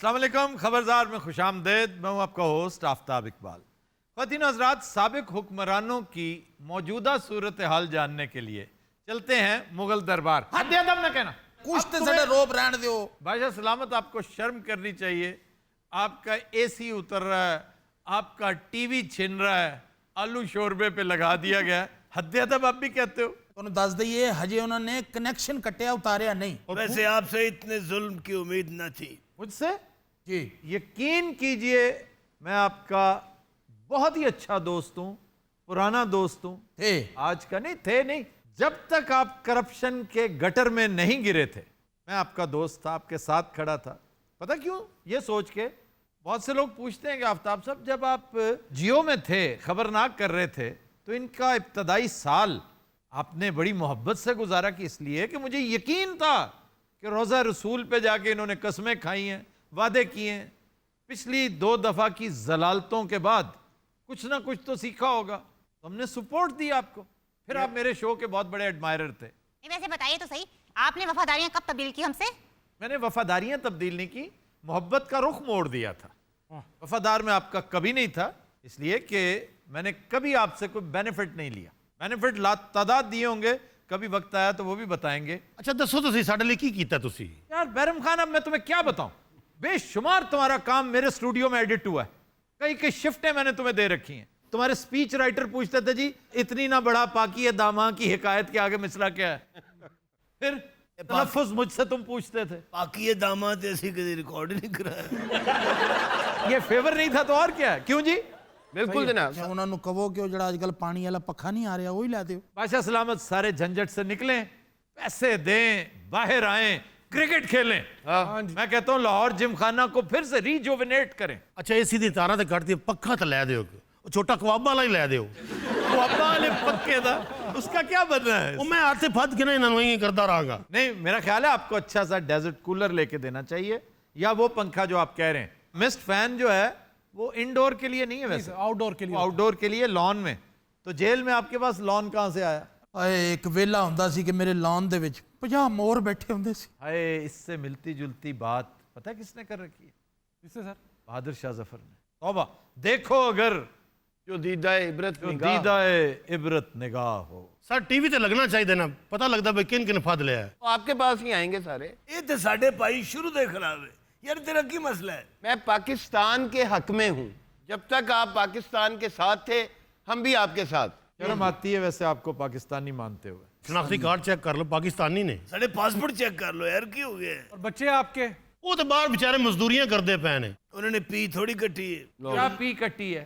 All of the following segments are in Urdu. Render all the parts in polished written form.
السلام علیکم، خبرزار میں خوش آمدید. میں ہوں آپ کا ہوسٹ آفتاب اقبال. خواتین حضرات، سابق حکمرانوں کی موجودہ صورتحال جاننے کے لیے چلتے ہیں مغل دربار. حد ادب نہ کہنا، کچھ تے ساڈے روپ رہن دیو. بادشاہ سلامت، آپ کو شرم کرنی چاہیے. آپ کا اے سی اتر رہا ہے، آپ کا ٹی وی چھن رہا ہے، آلو شوربے پہ لگا دیا گیا. حد ادب آپ بھی کہتے ہو. تمہیں دس دئیے ہجے انہوں نے کنیکشن کٹیا اتاریا نہیں. ویسے آپ سے اتنے ظلم کی امید نہ تھی. مجھ سے جی یقین کیجئے، میں آپ کا بہت ہی اچھا دوست ہوں، پرانا دوست ہوں. تھے آج کا نہیں، تھے نہیں. جب تک آپ کرپشن کے گٹر میں نہیں گرے تھے میں آپ کا دوست تھا، آپ کے ساتھ کھڑا تھا. پتہ کیوں؟ یہ سوچ کے بہت سے لوگ پوچھتے ہیں کہ آفتاب صاحب جب آپ جیو میں تھے، خبرناک کر رہے تھے، تو ان کا ابتدائی سال آپ نے بڑی محبت سے گزارا. کہ اس لیے کہ مجھے یقین تھا کہ روضہ رسول پہ جا کے انہوں نے قسمیں کھائی ہیں، وعدے کیے ہیں. پچھلی 2 دفعہ کی ضلالتوں کے بعد کچھ نہ کچھ تو سیکھا ہوگا، تو ہم نے سپورٹ دی آپ کو. پھر آپ میرے شو کے بہت بڑے ایڈمائرر تھے. ویسے بتائیے تو صحیح، آپ نے وفاداریاں کب تبدیل کی ہم سے؟ میں نے وفاداریاں تبدیل نہیں کی، محبت کا رخ موڑ دیا تھا. وفادار میں آپ کا کبھی نہیں تھا، اس لیے کہ میں نے کبھی آپ سے کوئی بینیفٹ نہیں لیا. بینیفٹ تعداد دیے ہوں گے، کبھی وقت آیا تو وہ بھی بتائیں گے. اچھا دسو تو ساڈے لیے کی کیتا تسی؟ یار بیرم خان، اب میں تمہیں کیا بتاؤں؟ بے شمار تمہارا کام میرے اسٹوڈیو میں ایڈٹ ہوا ہے. کئی کئی شفٹیں میں نے تمہیں دے رکھی ہیں. تمہارے سپیچ رائٹر پوچھتے تھے جی اتنی نہ بڑا پاکی داماں کی حکایت کے آگے مصرع کیا ہے. پھر تلفظ مجھ سے تم پوچھتے تھے. باقی داماد ایسی کدی ریکارڈ نہیں کرایا. یہ فیور نہیں تھا تو اور کیا ہے؟ کیوں جی؟ بالکل جناب. انہوں نے کہو کہ جڑا آج کل پانی والا پکھا نہیں آ رہا وہی لا دیو. بادشاہ سلامت، سارے جھنجٹ سے نکلیں، پیسے دیں، باہر آئیں، کرکٹ کھیلیں. میں کہتا ہوں لاہور جم خانہ کو پھر سے ریجوونیٹ کریں. اچھا اے سی دی تاراں تے کٹ دی، پکھا تے لے دیو، چھوٹا کواب والا ہی لے دیو. وہ ابا والے پکے دا اس کا کیا بننا ہے؟ او میں ہاتھ پھد کے نہ انہاں نوں کردا رہاں گا. نہیں، میرا خیال ہے آپ کو اچھا سا ڈیزرٹ کولر لے کے دینا چاہیے، یا وہ پنکھا جو آپ کہہ رہے ہیں. مسٹ فین جو ہے وہ انڈور کے لیے نہیں ہے، ویسے آؤٹ ڈور کے لیے. آؤٹ ڈور کے لیے لان میں. تو جیل میں آپ کے پاس لان کہاں سے آیا؟ ایک ویلا ہوندا سی کہ میرے لان دے وچ 50 مور بیٹھے ہوندے سی. ہائے، اس سے ملتی جلتی بات پتہ ہے کس نے کر رکھی ہے؟ کس نے سر؟ بہادر شاہ ظفر نے. توبہ، دیکھو اگر جو دیدہ عبرت نگاہ، دیدہ عبرت نگاہ ہو. سر ٹی وی تے لگنا چاہیے نا، پتہ لگدا بھئی کن کن پھد لیا ہے. آپ کے پاس ہی آئیں گے سارے. یہ تو ساڈے پائی شروع دے خراب ہے. یار تیرا کی مسئلہ ہے؟ میں پاکستان کے حق میں ہوں. جب تک آپ پاکستان کے ساتھ تھے ہم بھی آپ کے ساتھ. شرم آتی ہے ویسے آپ کو پاکستانی مانتے ہوئے. شناختی کارڈ چیک کر لو، پاکستانی نے. ساڈے پاسپورٹ چیک کر لو یار، کی ہو گیا ہے؟ اور بچے آپ کے وہ تو باہر بیچارے مزدوریاں کردے پے نے. انہوں نے پی تھوڑی کٹی ہے. کیا پی کٹی ہے؟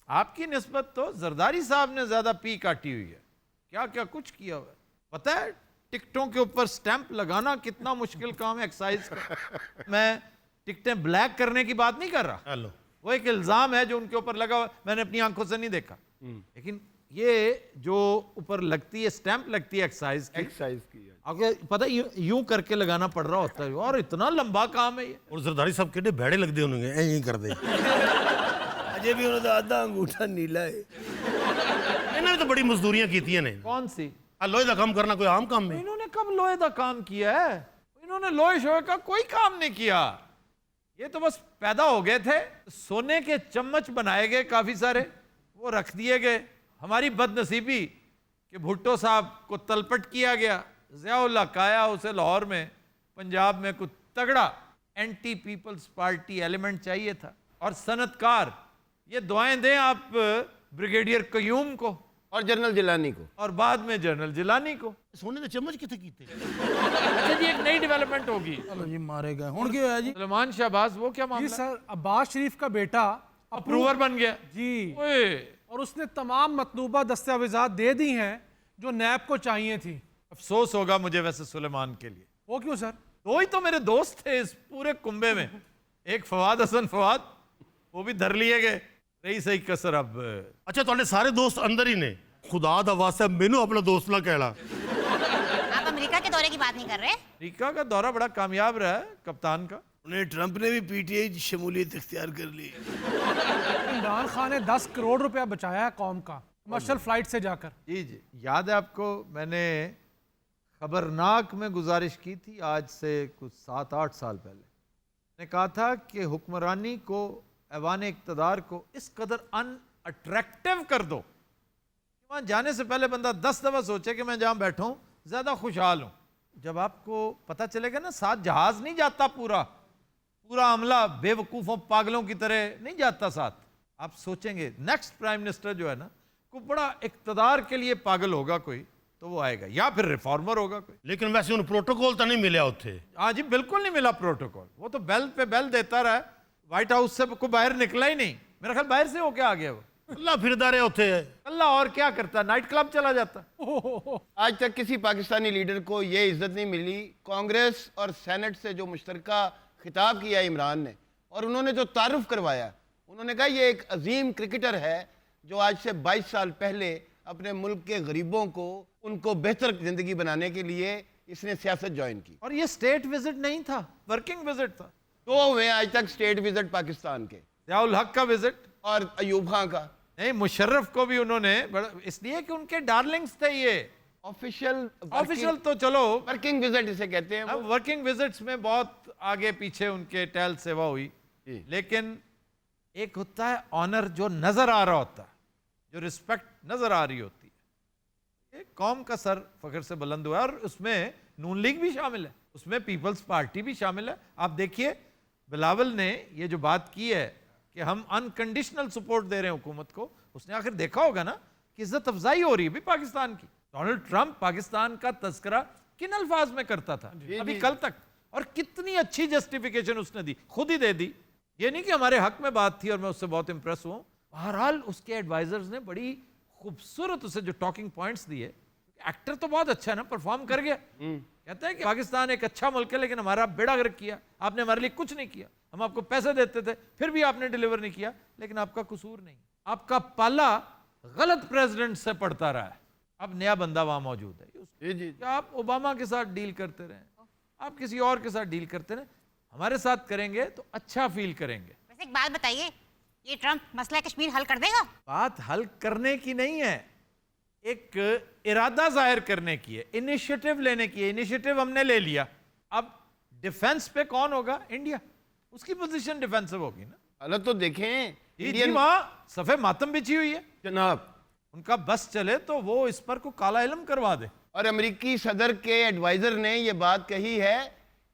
آپ کی نسبت تو زرداری صاحب نے زیادہ پی کاٹی ہوئی ہے. کیا کیا کچھ کیا ہوا ہے. پتہ ہے ٹکٹوں کے اوپر سٹیمپ لگانا کتنا مشکل کام ہے ایکسائز کا. میں ٹکٹیں بلیک کرنے کی بات نہیں کر رہا، ہلو وہ ایک الزام ہے جو ان کے اوپر لگا ہوا، میں نے اپنی آنکھوں سے نہیں دیکھا. لیکن یہ جو اوپر لگتی ہے سٹیمپ لگتی ہے ایکسائز کی، اگر پتہ یوں کر کے لگانا پڑ رہا ہوتا ہے، اور اتنا لمبا کام ہے یہ. اور زرداری صاحب کیڑے بھیڑے لگدے ہوں گے ایਂ کر دے. اجے بھی انہوں نے آدھا انگوٹھا نیلا ہے. انہوں نے تو بڑی مزدوریاں کیتیاں نے. کون سی؟ لوہے دا کام کرنا کوئی عام کام نہیں. انہوں نے کب لوہے دا کام کیا ہے؟ انہوں نے لوہے شوہے کا کوئی کام نہیں کیا. یہ تو بس پیدا ہو گئے تھے، سونے کے چمچ بنائے گئے کافی سارے، وہ رکھ دیے گئے. ہماری بد نصیبی کہ بھٹو صاحب کو تلپٹ کیا گیا. ضیاء اللہ کایا اسے لاہور میں، پنجاب میں کوئی تگڑا اینٹی پیپلز پارٹی ایلیمنٹ چاہیے تھا. اور صنعت کار، یہ دعائیں دیں آپ بریگیڈیئر قیوم کو اور جنرل جیلانی کو، اور بعد میں جنرل جیلانی کو. سونے دے چمچ کتے کیتے؟ اچھا جی، ایک نئی ڈیولپمنٹ ہوگی. چلو جی مارے گئے. ہن کی ہویا جی؟ سلمان شہباز، وہ کیا جی معاملہ؟ سر، عباس شریف کا بیٹا اپروور بن گیا. جی، اوئے، اور اس نے تمام مطلوبہ دستاویزات دے دی ہیں جو نیب کو چاہیے تھی. افسوس ہوگا مجھے ویسے سلیمان کے لیے. وہ کیوں سر؟ دو ہی تو میرے دوست تھے اس پورے کنبے میں، ایک فواد حسن فواد، وہ بھی دھر لیے گئے. رہی صحیح کسر اب. اچھا تواڈے سارے دوست اندر ہی نے. خدا دا واسطہ مینوں اپنا دوست نہ کہلا. آپ امریکہ کے دورے کی بات نہیں کر رہے؟ امریکہ کا دورہ بڑا کامیاب رہا ہے کپتان کا. انہیں ٹرمپ نے بھی پی ٹی آئی شمولیت اختیار کر لی. عمران خان نے 10 کروڑ روپیہ بچایا ہے قوم کا کمرشل فلائٹ سے جا کر. جی جی، یاد ہے آپ کو میں نے خبرناک میں گزارش کی تھی آج سے کچھ 7-8 سال پہلے نے کہا تھا کہ حکمرانی کو، ایوان اقتدار کو اس قدر ان اٹریکٹیو کر دو کہ وہاں جانے سے پہلے بندہ 10 دفعہ سوچے کہ میں جہاں بیٹھا ہوں زیادہ خوشحال ہوں. جب آپ کو پتہ چلے گا نا ساتھ جہاز نہیں جاتا، پورا عملہ بے وقوفوں پاگلوں کی طرح نہیں جاتا ساتھ، آپ سوچیں گے نیکسٹ پرائم منسٹر جو ہے نا کوئی بڑا اقتدار کے لیے پاگل ہوگا کوئی تو وہ آئے گا، یا پھر ریفارمر ہوگا کوئی. لیکن ویسے ان پروٹوکول تو نہیں ملیا اتھے. ہاں جی بالکل نہیں ملا پروٹوکول، وہ تو بیل پہ بیل دیتا رہا. وائٹ ہاؤس سے کوئی باہر نکلا ہی نہیں، میرا خیال باہر سے ہو کے آ گیا وہ. اللہ پھردا رہے اتھے. اللہ اور کیا کرتا، نائٹ کلب چلا جاتا. آج تک کسی پاکستانی لیڈر کو یہ عزت نہیں ملی. کانگریس اور سینٹ سے جو مشترکہ خطاب کیا عمران نے اور انہوں نے جو تعارف کروایا، انہوں نے کہا یہ ایک عظیم کرکٹر ہے جو آج سے 22 سال پہلے اپنے ملک کے غریبوں کو، ان کو بہتر زندگی بنانے کے لیے اس نے سیاست جوائن کی. اور یہ سٹیٹ وزٹ نہیں تھا، ورکنگ وزٹ تھا. 2 ہوئے آج تک سٹیٹ وزٹ پاکستان کے، ضیاء الحق کا وزٹ اور ایوب خان کا. نہیں، مشرف کو بھی انہوں نے اس لیے کہ ان کے ڈارلنگز تھے. یہ آفیشل تو چلو ورکنگ وزٹ اسے کہتے ہیں. ورکنگ وزٹس میں بہت آگے پیچھے ان کے ٹہل سیوا ہوئی، لیکن ایک ہوتا ہے آنر جو نظر آ رہا ہوتا ہے، جو رسپیکٹ نظر آ رہی ہوتی ہے. ایک قوم کا سر فخر سے بلند ہوا ہے، اور اس میں نون لیگ بھی شامل ہے، اس میں پیپلز پارٹی بھی شامل ہے. آپ دیکھیے بلاول نے یہ جو بات کی ہے کہ ہم انکنڈیشنل سپورٹ دے رہے ہیں حکومت کو، اس نے آخر دیکھا ہوگا نا کہ عزت افزائی ہو رہی ہے بھی پاکستان کی. ڈونلڈ ٹرمپ پاکستان کا تذکرہ کن الفاظ میں کرتا تھا ابھی کل تک، اور کتنی اچھی جسٹیفیکیشن اس نے دی، خود ہی دے دی. یہ نہیں کہ ہمارے حق میں بات تھی اور میں اس سے بہت امپریس ہوں. بہرحال اس کے ایڈوائزرز نے بڑی خوبصورت اسے جو ٹاکنگ پوائنٹس دیے. ایکٹر تو بہت اچھا ہے نا، پرفارم کر گیا. کہتا ہے کہ پاکستان ایک اچھا ملک ہے لیکن ہمارا بیڑا غرق کیا، آپ نے ہمارے لیے کچھ نہیں کیا. ہم آپ کو پیسے دیتے تھے پھر بھی آپ نے ڈیلیور نہیں کیا، لیکن آپ کا قصور نہیں، آپ کا پالا غلط پریزیڈنٹ سے پڑتا رہا ہے. اب نیا بندہ وہاں موجود ہے. کیا آپ اوباما کے ساتھ ڈیل کرتے رہیں، آپ کسی اور کے ساتھ ڈیل کرتے رہیں، ہمارے ساتھ کریں گے تو اچھا فیل کریں گے. ویسے ایک بات بتائیے، یہ ٹرمپ مسئلہ کشمیر حل کر دے گا؟ بات حل کرنے کی نہیں ہے، ایک ارادہ ظاہر کرنے کی ہے، انیشیٹو لینے کی ہے. انیشیٹو ہم نے لے لیا، اب ڈیفنس پہ کون ہوگا؟ انڈیا. اس کی پوزیشن ڈیفنسو ہوگی نا. حالت تو دیکھیں جی وہاں صفحہ ماتم بچھی ہوئی ہے جناب. ان کا بس چلے تو وہ اس پر کو کالا علم کروا دے. اور امریکی صدر کے ایڈوائزر نے یہ بات کہی ہے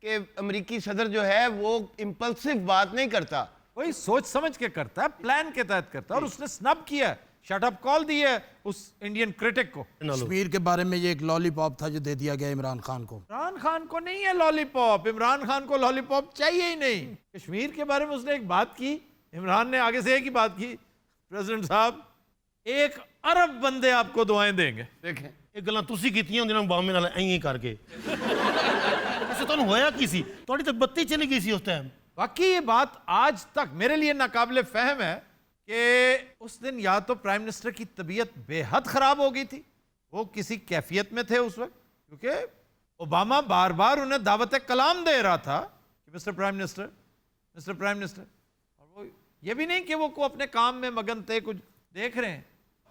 کہ امریکی صدر جو ہے وہ امپلسو بات نہیں کرتا، وہی سوچ سمجھ کے کرتا ہے، پلان کے تحت کرتا ہے. اور اس نے سنب کیا ہے، شٹ اپ کال دی ہے اس انڈین کرٹک کو. کشمیر کے بارے میں یہ ایک لالی پاپ تھا جو دے دیا گیا عمران خان کو. عمران خان کو نہیں ہے لالی پاپ، عمران خان کو لالی پاپ چاہیے ہی نہیں. کشمیر کے بارے میں اس نے ایک بات کی، عمران نے آگے سے ایک ہی بات کی، پریزیڈنٹ صاحب 1 ارب بندے آپ کو دعائیں دیں گے. دیکھیں یہ گلاں تسی کیتیاں ہوندیاں بامے نال ایਂ کر کے. ایسے تانوں ہویا کی سی؟ تہاڈی تو بتی چلی گئی سی اس ٹائم. واقعی یہ بات آج تک میرے لیے ناقابل فہم ہے کہ اس دن یا تو پرائم منسٹر کی طبیعت بے حد خراب ہو گئی تھی، وہ کسی کیفیت میں تھے اس وقت، کیونکہ اوباما بار بار انہیں دعوت کلام دے رہا تھا کہ مسٹر پرائم منسٹر. اور وہ یہ بھی نہیں کہ وہ کو اپنے کام میں مگن تھے، کچھ دیکھ رہے ہیں.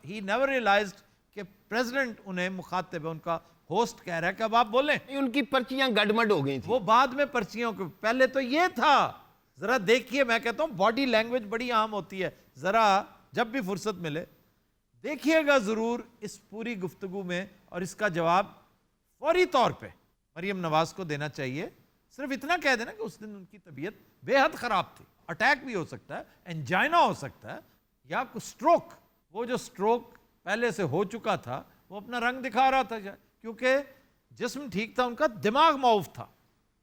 ہی نیور ریئلائزڈ کہ پریزیڈنٹ انہیں مخاطب ہے، ان کا ہوسٹ کہہ رہا ہے کہ اب آپ بولیں. ان کی پرچیاں گڈمڈ ہو گئی تھیں. وہ بعد میں پرچیوں کے پہلے تو یہ تھا. ذرا دیکھیے، میں کہتا ہوں باڈی لینگویج بڑی عام ہوتی ہے، ذرا جب بھی فرصت ملے دیکھیے گا ضرور اس پوری گفتگو میں، اور اس کا جواب فوری طور پہ مریم نواز کو دینا چاہیے. صرف اتنا کہہ دینا کہ اس دن ان کی طبیعت بے حد خراب تھی، اٹیک بھی ہو سکتا ہے، انجائنا ہو سکتا ہے، یا کوئی سٹروک. وہ جو سٹروک پہلے سے ہو چکا تھا وہ اپنا رنگ دکھا رہا تھا، کیونکہ جسم ٹھیک تھا، ان کا دماغ معاف تھا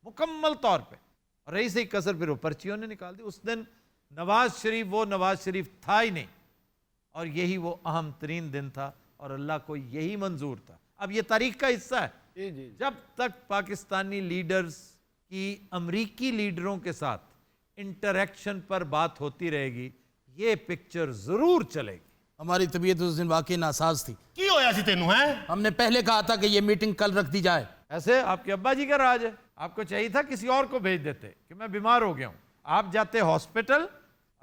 مکمل طور پہ. اور رہی سے کثر پھر وہ پرچیوں نے نکال دی. اس دن نواز شریف وہ نواز شریف تھا ہی نہیں، اور یہی وہ اہم ترین دن تھا، اور اللہ کو یہی منظور تھا. اب یہ تاریخ کا حصہ ہے. جب تک پاکستانی لیڈرز کی امریکی لیڈروں کے ساتھ انٹریکشن پر بات ہوتی رہے گی، یہ پکچر ضرور چلے گی. ہماری طبیعت اس دن واقعی ناساز تھی. کی ہویا سی تینوں ہیں؟ ہم نے پہلے کہا تھا کہ یہ میٹنگ کل رکھ دی جائے. ایسے آپ کے ابا جی کا راج ہے، آپ کو چاہیے تھا کسی اور کو بھیج دیتے کہ میں بیمار ہو گیا ہوں. آپ جاتے ہاسپٹل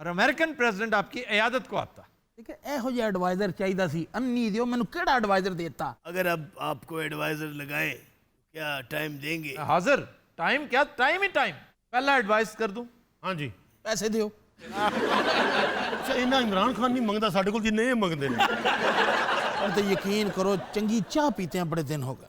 اور امریکن پریزیڈنٹ آپ کی عیادت کو آتا. ٹھیک ہے، ایہو جہ ایڈوائزر چاہیے سی. انی دیو مینوں کیڑا ایڈوائزر دیتا. اگر اب آپ کو ایڈوائزر لگائے کیا ٹائم دیں گے؟ حاضر. ٹائم کیا، ٹائم ہی ٹائم. پہلا ایڈوائز کر دوں، ہاں جی ਪੈਸੇ ਦਿਓ। ਅੱਛਾ ਇਹਨਾਂ ਇਮਰਾਨ ਖਾਨ ਨਹੀਂ ਮੰਗਦਾ ਸਾਡੇ ਕੋਲ ਜਿੰਨੇ ਇਹ ਮੰਗਦੇ ਨੇ। اور تو یقین کرو چنگی چاہ پیتے ہیں بڑے دن ہو گئے.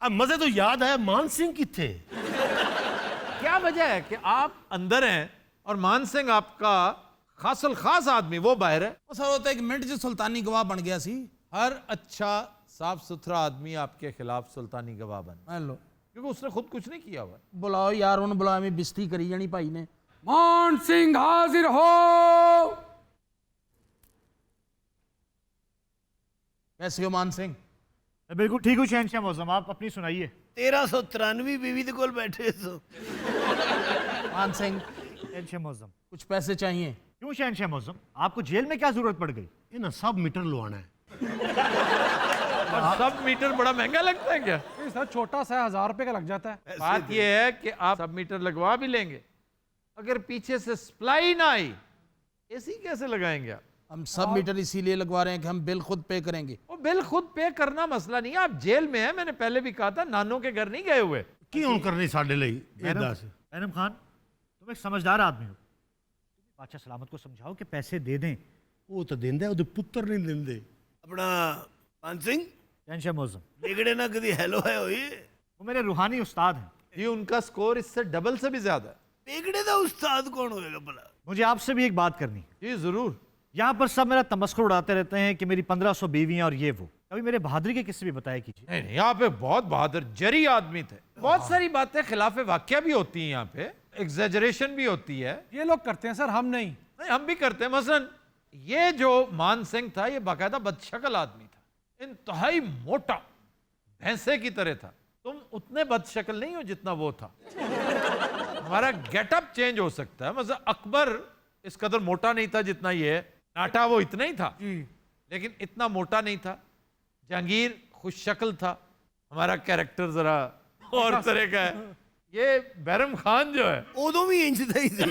اب مزے تو یاد آیا مان سنگھ کتھے؟ کیا وجہ ہے کہ آپ اندر ہیں اور مان سنگھ آپ کا خاص الخاص آدمی وہ باہر ہے؟ وہ سر ہوتا ہے ایک منٹ سے سلطانی گواہ بن گیا سی. ہر اچھا صاف ستھرا آدمی آپ کے خلاف سلطانی گواہ بن، مان لو کیونکہ اس نے خود کچھ نہیں کیا ہوا. بلاؤ یار انہوں بلاؤ میں بستی کری جانی بھائی نے. مان سنگھ حاضر ہو. کیسے ہو مان سنگھ؟ بالکل ٹھیک ہوں شہنشاہ معظم، آپ اپنی سنائیے. 1393 بیوی دے کول بیٹھے سو. مان سنگھ شہنشاہ معظم کچھ پیسے چاہیے. کیوں شہنشاہ معظم، آپ کو جیل میں کیا ضرورت پڑ گئی؟ ਇਹਨਾਂ ਸਭ ਮੀਟਰ ਲਵਾਉਣਾ ਹੈ. اور سب میٹر بڑا مہنگا لگتا ہے کیا؟ یہ سر چھوٹا سا 1000 روپے کا لگ جاتا ہے. بات یہ ہے کہ آپ سب میٹر لگوا بھی لیں گے، اگر پیچھے سے سپلائی نہ آئی اے سی کیسے لگائیں گے آپ؟ ہم سب میٹر اسی لیے لگوا رہے ہیں کہ ہم بل خود پے کریں گے. وہ بل خود پے کرنا مسئلہ نہیں ہے، آپ جیل میں ہیں، میں نے پہلے بھی کہا تھا نانوں کے گھر نہیں گئے ہوئے. ਕੀ ਹੁਣ ਕਰਨੀ ਸਾਡੇ ਲਈ ਇਹ ਦੱਸ. اینم خان تم ایک سمجھدار آدمی ہو، بادشاہ سلامت کو سمجھاؤ کہ پیسے دے دیں. ਉਹ ਤਾਂ ਦਿੰਦਾ ਉਹਦੇ ਪੁੱਤਰ ਨਹੀਂ ਦਿੰਦੇ. ਆਪਣਾ ਮਾਨ ਸਿੰਘ شہنشاہ معظم ਵਿਗੜੇ ਨਾ ਕਦੀ ਹੈਲੋ ਹੈ ਹੋਈ. وہ میرے روحانی استاد ہیں. جی ان کا سکور اس سے ڈبل سے بھی زیادہ ہے. ਵਿਗੜੇ ਦਾ ਉਸਤਾਦ ਕੌਣ ਹੋਏਗਾ ਭਲਾ. مجھے آپ سے بھی ایک بات کرنی ہے. جی ضرور. یہاں پر سب میرا تمسخر اڑاتے رہتے ہیں کہ میری 1500 بیویاں اور یہ وہ، کبھی میرے بہادری کے قصے بھی بتایا کیجیے. نہیں نہیں، یہاں پہ بہت بہادر جری آدمی تھے. بہت ساری باتیں خلاف واقعہ بھی ہوتی ہیں، یہاں پہ ایگزیجریشن بھی ہوتی ہے. یہ لوگ کرتے ہیں سر، ہم نہیں. نہیں ہم بھی کرتے ہیں. مثلا یہ جو مان سنگھ تھا یہ باقاعدہ بدشکل آدمی تھا، انتہائی موٹا، بھینسے کی طرح تھا. تم اتنے بدشکل نہیں ہو جتنا وہ تھا. ہمارا گیٹ اپ چینج ہو سکتا ہے. مثلا اکبر اس قدر موٹا نہیں تھا جتنا یہ ہے، ناٹا وہ اتنا ہی تھا لیکن اتنا موٹا نہیں تھا. جہانگیر خوش شکل تھا، ہمارا کیریکٹر ذرا اور طرح کا ہے. یہ بیرم خان جو ہے ਉਦੋਂ ਵੀ ਇੰਜ ਦਾ ਹੀ ਸੀ.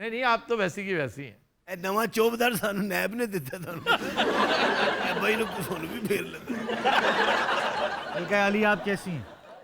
نہیں نہیں، آپ تو ویسی کی ویسی ہیں. ਇਹ ਨਵਾਂ ਚੌਬਦਾਰ ਸਾਨੂੰ ਨੈਬ ਨੇ ਦਿੱਤਾ ਤੁਹਾਨੂੰ. ਇਹ ਬਾਈ ਨੂੰ ਕੁਸੋਂ ਵੀ ਫੇਰ ਲੱਗਾ. ملکہ علی آپ کیسی ہیں؟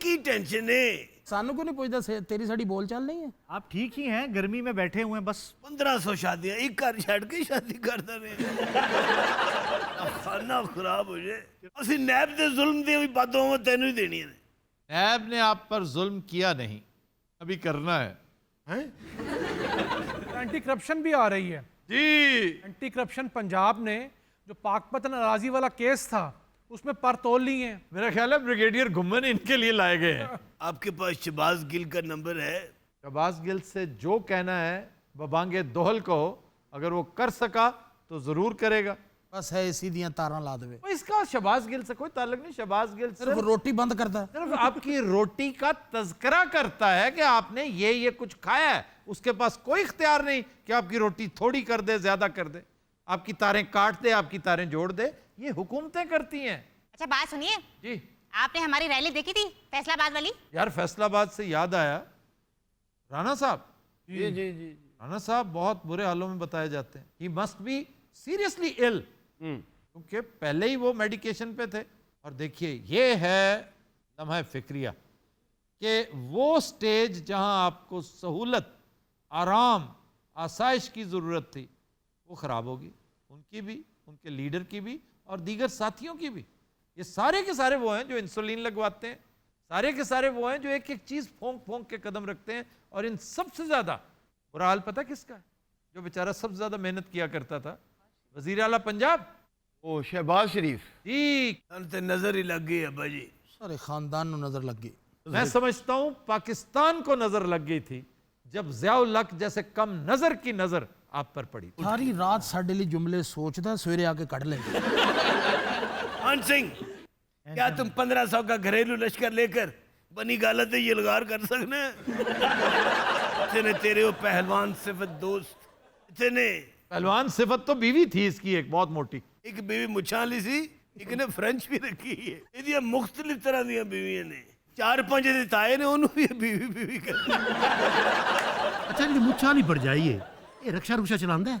ਕੀ ਟੈਨਸ਼ਨ ਹੈ. سانو کو نہیں پوچھتا تیری ساڑی بول چال نہیں ہے. آپ ٹھیک ہی ہیں، گرمی میں بیٹھے ہوئے ہیں بس. 1500 شادیاں ایک گھر چھੱਡ کے شادی کرਦਾ ਰਹੇ. ਖਾਨਾ ਖਰਾਬ ਹੋ ਜਾਏ. ਅਸੀਂ ਨੈਬ ਦੇ ਜ਼ੁਲਮ ਦੀਆਂ ਵੀ ਬਦਦੁਆਵਾਂ ਤੈਨੂੰ ਹੀ ਦੇਣੀਆਂ ਨੇ. نیب نے آپ پر ظلم کیا نہیں، ابھی کرنا ہے. اینٹی کرپشن بھی آ رہی ہے. جی اینٹی کرپشن پنجاب نے جو پاک پتن اراضی والا کیس تھا اس میں پر تول لی ہیں. میرا خیال ہے بریگیڈیئر گھمن ان کے لیے لائے گئے ہیں. آپ کے پاس شہباز گل کا نمبر ہے؟ شہباز گل سے جو کہنا ہے ببانگے دوہل کو، اگر وہ کر سکا تو ضرور کرے گا. بس ہے اسی دیاں تاراں لا دے. اس کا شہباز گل سے کوئی تعلق نہیں. شہباز گل صرف روٹی بند کرتا ہے. صرف آپ کی روٹی کا تذکرہ کرتا ہے کہ آپ نے یہ کچھ کھایا ہے. اس کے پاس کوئی اختیار نہیں کہ آپ کی روٹی تھوڑی کر دے، زیادہ کر دے، آپ کی تاریں کاٹ دے، آپ کی تاریں جوڑ دے. یہ حکومتیں کرتی ہیں. اچھا بات سنیے، جی آپ نے ہماری ریلی دیکھی تھی فیصلہ آباد والی؟ یار فیصلہ آباد سے یاد آیا، رانا صاحب، جی جی جی رانا صاحب بہت برے حالوں میں بتائے جاتے ہیں. He must be seriously ill، کیونکہ پہلے ہی وہ میڈیکیشن پہ تھے. اور دیکھیے یہ ہے لمحہ فکریہ کہ وہ سٹیج جہاں آپ کو سہولت، آرام، آسائش کی ضرورت تھی وہ خراب ہوگی. ان کی بھی، ان کے لیڈر کی بھی اور دیگر ساتھیوں کی بھی. یہ سارے کے سارے وہ ہیں جو انسولین لگواتے ہیں، سارے کے سارے وہ ہیں جو ایک ایک چیز پھونک پھونک کے قدم رکھتے ہیں. اور ان سب سے زیادہ برا حال پتہ کس کا ہے؟ جو بیچارہ سب سے زیادہ محنت کیا کرتا تھا، وزیر اعلیٰ پنجاب. وہ شہباز شریف. جی ਸਾਨੂੰ ਤੇ ਨਜ਼ਰ ਹੀ ਲੱਗ ਗਈ ابا جی. سارے خاندان نو نظر لگ گئی. میں سمجھتا ہوں پاکستان کو نظر لگ گئی تھی جب ضیاء الحق جیسے کم نظر کی نظر آپ پر پڑی. ساری رات ساڈے لیے جملے سوچدا، سویرے آ کے کڈ لیندا. مان سنگھ کیا تم 1500 کا گھریلو لشکر لے کر بنی گالت یلغار کر سکنے؟ اتنے تیرے وہ پہلوان صفت دوست اتنے. پہلوان صفت تو بیوی تھی اس کی ایک بہت موٹی. ایک بیوی مچھاں لی سی، ایک نے فرنچ بھی رکھی ہے. یہ مختلف طرح دیا بیویاں نے. 4-5 دے تائے نے انہوں بھی بیوی بیوی کر. ਅੱਛਾ ਜਿਹੜੀ ਮੁੱਛਾਂ ਨਹੀਂ ਪੜ ਜਾਈਏ ਇਹ ਰਕਸ਼ਾ ਰੁਕਸ਼ਾ ਚਲਾਉਂਦਾ ਹੈ؟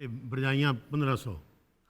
ਤੇ ਬਰਜਾਈਆਂ 1500।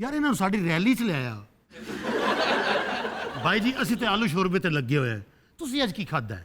ਯਾਰ ਇਹਨਾਂ ਨੂੰ ਸਾਡੀ ਰੈਲੀ 'ਚ ਲਿਆਇਆ। ਭਾਈ ਜੀ ਅਸੀਂ ਤੇ ਆਲੂ ਸ਼ੋਰਬੇ ਤੇ ਲੱਗੇ ਹੋਏ ਆ, ਤੁਸੀਂ ਅੱਜ ਕੀ ਖਾਦਾ ਹੈ?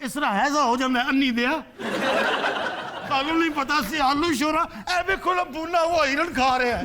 ਇਸ ਤਰ੍ਹਾਂ ਹੈਜ਼ਾ ਹੋ ਜਾਂਦਾ ਅੰਨੀ ਦਿਆ। ਤੁਹਾਨੂੰ ਨਹੀਂ ਪਤਾ ਸੀ ਆਲੂ ਸ਼ੋਰਾ ਐ ਵੇਖੋ ਨਾ ਬੂਨਾ ਉਹ ਹਿਰਨ ਖਾ ਰਿਹਾ ਹੈ।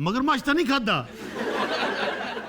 ਮਗਰਮੱਛ ਤਾਂ ਨਹੀਂ ਖਾਦਾ।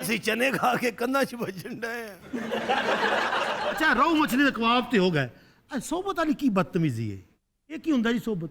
ਅਸੀਂ ਚਨੇ ਖਾ ਕੇ ਕੰਧਾਂ 'ਚ ਵੱਜਣ ਡਏ ਆ। ਅੱਛਾ ਰਹੂ ਮਛਲੀ ਦੇ ਕਬਾਬ ਤੇ ਹੋ ਗਏ। ਸੋਬਤ ਵਾਲੀ ਕੀ ਬਦਤਮੀਜ਼ੀ ਹੈ? ਇਹ ਕੀ ਹੁੰਦਾ ਜੀ ਸੋਬਤ?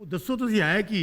ਉਹ ਦੱਸੋ ਤੁਸੀਂ ਹੈ ਕੀ?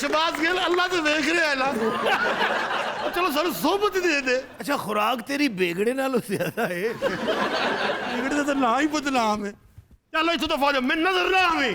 ਸ਼ਬਾਜ਼ ਗਿੱਲ ਅੱਲਾ ਤੇ ਵੇਖ ਰਿਹਾ ਹੈ ਨਾ। ਚਲੋ ਸਾਨੂੰ ਸੋਬਤ ਦੇ ਦੇ। ਅੱਛਾ ਖੁਰਾਕ ਤੇਰੀ ਬੇਗੜੇ ਨਾਲੋਂ ਜ਼ਿਆਦਾ ਹੈ। ਵਿਗੜੇ ਦਾ ਤਾਂ ਨਾਂ ਹੀ ਬਦਨਾਮ ਹੈ। ਚਲੋ ਇੱਥੋਂ ਦਫਾ ਜਾ, ਮੈਨੂੰ ਨਜ਼ਰ ਨਾ ਆਵੇਂ।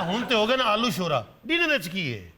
ਹੁਣ ਤੇ ਹੋ ਗਿਆ ਨਾ ਆਲੂ ਸ਼ੋਰਾ। ਡਿਨਰ ਵਿੱਚ ਕੀ ਹੈ?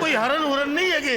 ਕੋਈ ਹਰਨ ਹੁਰਨ ਨਹੀਂ ਹੈਗੇ?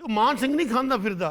ਉਹ ਮਾਨ ਸਿੰਘ ਨਹੀਂ ਖਾਂਦਾ ਫਿਰਦਾ?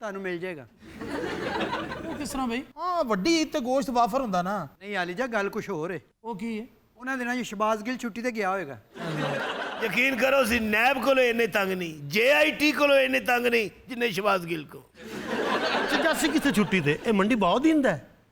ਤੁਹਾਨੂੰ ਮਿਲ ਜਾਏਗਾ। ਉਹ ਕਿਸ ਤਰ੍ਹਾਂ ਬਈ? ਹਾਂ ਵੱਡੀ ਈਦ ਤੇ ਗੋਸ਼ਤ ਵਾਫਰ ਹੁੰਦਾ ਨਾ। ਨਹੀਂ ਆਲੀ ਜਾ ਗੱਲ ਕੁਝ ਹੋਰ ਹੈ। ਉਹ ਕੀ ਹੈ? ਉਹਨਾਂ ਦਿਨਾਂ 'ਚ ਸ਼ਬਾਜ਼ ਗਿੱਲ ਛੁੱਟੀ ਤੇ ਗਿਆ ਹੋਏਗਾ। ਯਕੀਨ ਕਰੋ ਸੀ ਨੈਬ ਕੋਲੋਂ ਇੰਨੇ ਤੰਗ ਨਹੀਂ, JIT ਕੋਲੋਂ ਇੰਨੇ ਤੰਗ ਨਹੀਂ ਜਿੰਨੇ ਸ਼ਬਾਜ਼ ਗਿੱਲ ਕੋ। ਅੱਛਾ ਜਾਸੀ ਕਿੱਥੇ ਛੁੱਟੀ ਤੇ? ਇਹ ਮੰਡੀ ਬਹੁਤ ਦਿੰਦਾ ਹੈ।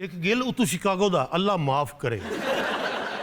ਇੱਕ ਗਿੱਲ ਉਤੋਂ ਸ਼ਿਕਾਗੋ ਦਾ, ਅੱਲਾ ਮਾਫ ਕਰੇ।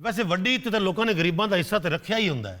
ਵੈਸੇ ਵੱਡੀ ਈਦ ਤੇ ਤਾਂ ਲੋਕਾਂ ਨੇ ਗਰੀਬਾਂ ਦਾ ਹਿੱਸਾ ਤੇ ਰੱਖਿਆ ਹੀ ਹੁੰਦਾ ਹੈ।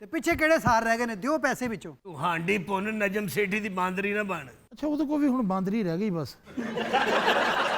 ਤੇ ਪਿੱਛੇ ਕਿਹੜੇ ਸਾਰ ਰਹਿ ਗਏ ਨੇ? ਦਿਓ ਪੈਸੇ ਵਿੱਚੋਂ। ਤੂੰ ਹਾਂਡੀ ਪੁੰਨ ਨਜਮ ਸੇਠੀ ਦੀ ਬਾਂਦਰੀ ਨਾ ਬਣ। ਅੱਛਾ ਉਹਦੇ ਕੋਲ ਵੀ ਹੁਣ ਬਾਂਦਰੀ ਰਹਿ ਗਈ ਬਸ।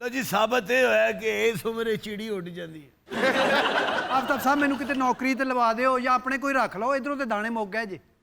ਤਾਂ ਜੀ ਸਾਬਤ ਇਹ ਹੋਇਆ ਕਿ ਇਸ ਉਮਰੇ ਚਿੜੀ ਉੱਡ ਜਾਂਦੀ ਹੈ। ਆਫਤਾਬ ਸਾਹਿਬ ਮੈਨੂੰ ਕਿਤੇ ਨੌਕਰੀ ਤੇ ਲਵਾ ਦਿਓ ਜਾਂ ਆਪਣੇ ਕੋਈ ਰੱਖ ਲਓ, ਇਧਰੋਂ ਤੇ ਦਾਣੇ ਮੁੱਕ ਗਏ ਜੀ।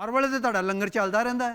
ਹਰ ਵੇਲੇ ਤੇ ਤੁਹਾਡਾ ਲੰਗਰ ਚੱਲਦਾ ਰਹਿੰਦਾ ਹੈ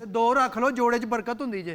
ਤੇ ਦੋ ਰੱਖ ਲਓ, ਜੋੜੇ 'ਚ ਬਰਕਤ ਹੁੰਦੀ ਜੇ।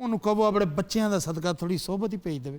ਉਹਨੂੰ ਕਹੋ ਆਪਣੇ ਬੱਚਿਆਂ ਦਾ ਸਦਕਾ ਥੋੜੀ ਸੋਭਤ ਹੀ ਭੇਜ ਦੇਵੇ।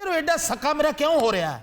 ਯਾਰ ਉਹ ਐਡਾ ਸੱਕਾ ਮੇਰਾ ਕਿਉਂ ਹੋ ਰਿਹਾ ਹੈ?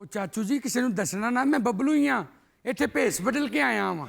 ਉਹ ਚਾਚੂ ਜੀ ਕਿਸੇ ਨੂੰ ਦੱਸਣਾ ਨਾ ਮੈਂ ਬੱਬਲੂ ਹੀ ਆ ਇੱਥੇ ਭੇਸ ਬਦਲ ਕੇ ਆਇਆ ਵਾਂ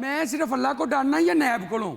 ਮੈਂ ਸਿਰਫ ਅੱਲਾ ਕੋ ਡਰਨਾ ਜਾਂ ਨੈਬ ਕੋਲੋਂ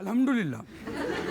ਅਲਹਮਦੁਲਿਲਾ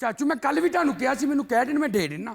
ਚਾਚੂ ਮੈਂ ਕੱਲ ਵੀ ਤੁਹਾਨੂੰ ਕਿਹਾ ਸੀ ਮੈਨੂੰ ਕਹਿ ਦੇਣ ਮੈਂ ਦੇ ਦੇਣਾ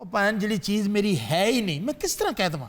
ਉਹ ਭੈਣ ਜਿਹੜੀ ਚੀਜ਼ ਮੇਰੀ ਹੈ ਹੀ ਨਹੀਂ ਮੈਂ ਕਿਸ ਤਰ੍ਹਾਂ ਕਹਿ ਦਵਾਂ?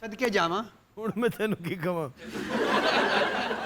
ਸਦਕੇ ਜਾਵਾਂ। ਹੁਣ ਮੈਂ ਤੈਨੂੰ ਕੀ ਕਹਾਂ?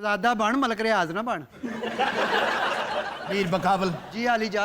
ਜ਼ਾਦਾ ਬਣ, ਮਲਕ ਰਿਆਜ਼ ਨਾ ਬਣ। ਵੀਰ ਬਕਾਵਲ ਜੀ ਆਲੀ ਜਾ।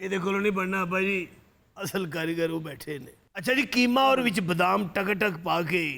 ਇਹਦੇ ਕੋਲੋਂ ਨਹੀਂ ਬਣਨਾ ਭਾਜੀ, ਅਸਲ ਕਾਰੀਗਰ ਉਹ ਬੈਠੇ ਨੇ। ਅੱਛਾ ਜੀ, ਕੀਮਾ ਔਰ ਵਿੱਚ ਬਦਾਮ ਟਕ ਟਕ ਪਾ ਕੇ।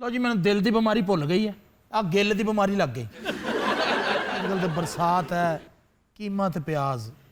ਲਓ ਜੀ ਮੈਨੂੰ ਦਿਲ ਦੀ ਬਿਮਾਰੀ ਭੁੱਲ ਗਈ ਹੈ, ਆ ਗਿੱਲ ਦੀ ਬਿਮਾਰੀ ਲੱਗ ਗਈ। ਅੱਜਕੱਲ ਤੇ ਬਰਸਾਤ ਹੈ, ਕੀਮਾ ਤੇ ਪਿਆਜ਼।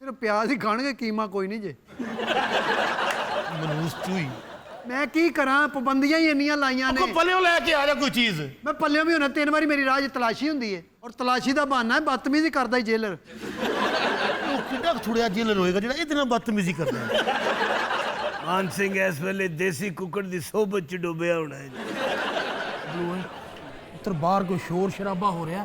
ਸਿਰਫ ਪਿਆਜ਼ ਹੀ ਖਾਣਗੇ, ਕੀਮਾ ਕੋਈ ਨਹੀਂ ਜੇ। ਮਨੂਸ ਚੂਈ ਮੈਂ ਕੀ ਕਰਾਂ, ਪਾਬੰਦੀਆਂ ਹੀ ਇੰਨੀਆਂ ਲਾਈਆਂ ਨੇ। ਕੋਈ ਪੱਲਿਓ ਲੈ ਕੇ ਆ ਜਾ ਕੋਈ ਚੀਜ਼। ਮੈਂ ਪੱਲਿਓਂ ਵੀ ਹੋਣਾ, 3 ਵਾਰੀ ਮੇਰੀ ਰਾਹ 'ਚ ਤਲਾਸ਼ੀ ਹੁੰਦੀ ਹੈ ਔਰ ਤਲਾਸ਼ੀ ਦਾ ਬਹਾਨਾ ਹੈ ਬਦਤਮੀਜ਼ੀ ਕਰਦਾ ਹੀ ਜੇਲਰ। ਉਹ ਕਿੱਡਾ ਥੋੜਿਆ ਜੇਲਰ ਹੋਏਗਾ ਜਿਹੜਾ ਇਹਦੇ ਨਾਲ ਬਦਤਮੀਜ਼ੀ ਕਰਦਾ ਹੈ। ਮਾਨ ਸਿੰਘ ਇਸ ਵੇਲੇ ਦੇਸੀ ਕੁੱਕੜ ਦੀ ਸੋਬਤ ਚ ਡੁੱਬਿਆ ਹੋਣਾ ਹੈ। ਉੱਤਰ ਬਾਹਰ ਕੋਈ ਸ਼ੋਰ ਸ਼ਰਾਬਾ ਹੋ ਰਿਹਾ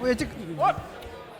ਉਹ ਇਹ 'ਚ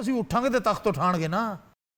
ਅਸੀਂ ਉਠਾਂਗੇ ਤੇ ਤਖਤ ਉਠਾਣਗੇ ਨਾ।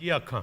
ਜੀ ਆਖਾਂ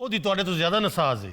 ਉਹਦੀ ਤੁਹਾਡੇ ਤੋਂ ਜ਼ਿਆਦਾ ਨਸਾਜ਼ ਹੈ।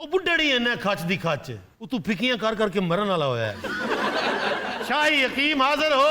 ਉਹ ਬੁੱਢੜੀ ਐ ਨਾ ਖੱਚ ਦੀ ਖੱਚ, ਉਹ ਤੂੰ ਫਿੱਕੀਆਂ ਕਰ ਕਰਕੇ ਮਰਨ ਵਾਲਾ ਹੋਇਆ ਹੈ। ਸ਼ਾਹੀ ਹਕੀਮ ਹਾਜ਼ਰ ਹੋ।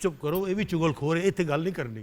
ਚੁੱਪ ਕਰੋ, ਇਹ ਵੀ ਚੁਗਲਖੋਰ ਹੈ, ਇੱਥੇ ਗੱਲ ਨਹੀਂ ਕਰਨੀ।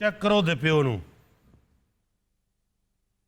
ਚੈੱਕ ਕਰੋ ਦੇ ਪਿਓ ਨੂੰ।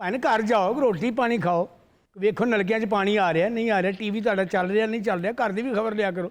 ਭਾਵੇਂ ਘਰ ਜਾਓ, ਰੋਟੀ ਪਾਣੀ ਖਾਓ, ਵੇਖੋ ਨਲਕਿਆਂ 'ਚ ਪਾਣੀ ਆ ਰਿਹਾ ਨਹੀਂ ਆ ਰਿਹਾ, ਟੀਵੀ ਤੁਹਾਡਾ ਚੱਲ ਰਿਹਾ ਨਹੀਂ ਚੱਲ ਰਿਹਾ, ਘਰ ਦੀ ਵੀ ਖਬਰ ਲਿਆ ਕਰੋ।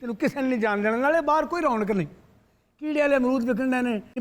ਤੈਨੂੰ ਕਿਸੇ ਨੇ ਨਹੀਂ ਜਾਣ ਦੇਣਾ, ਨਾਲੇ ਬਾਹਰ ਕੋਈ ਰੌਣਕ ਨਹੀਂ, ਕੀੜੇ ਵਾਲੇ ਅਮਰੂਦ ਵਿਕਣ ਨੇ,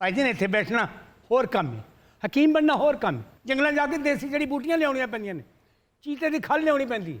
ਭਾਈ ਜੀ ਨੇ ਇੱਥੇ ਬੈਠਣਾ ਹੋਰ ਕੰਮ ਹੈ, ਹਕੀਮ ਬਣਨਾ ਹੋਰ ਕੰਮ ਹੈ। ਜੰਗਲਾਂ ਜਾ ਕੇ ਦੇਸੀ ਜੜੀ ਬੂਟੀਆਂ ਲਿਆਉਣੀਆਂ ਪੈਂਦੀਆਂ ਨੇ, ਚੀਤੇ ਦੀ ਖਲ ਲਿਆਉਣੀ ਪੈਂਦੀ ਹੈ।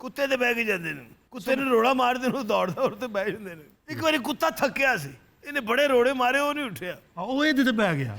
ਕੁੱਤੇ ਤੇ ਬਹਿ ਕੇ ਜਾਂਦੇ ਨੇ, ਕੁੱਤੇ ਨੂੰ ਰੋੜਾ ਮਾਰਦੇ ਨੂੰ ਦੌੜ ਦੌੜ ਤੇ ਬਹਿ ਜਾਂਦੇ ਨੇ। ਇੱਕ ਵਾਰੀ ਕੁੱਤਾ ਥੱਕਿਆ ਸੀ, ਇਹਨੇ ਬੜੇ ਰੋੜੇ ਮਾਰੇ, ਉਹ ਨਹੀਂ ਉੱਠਿਆ। ਉਹ ਇਹਦੇ ਤੇ ਬਹਿ ਗਿਆ।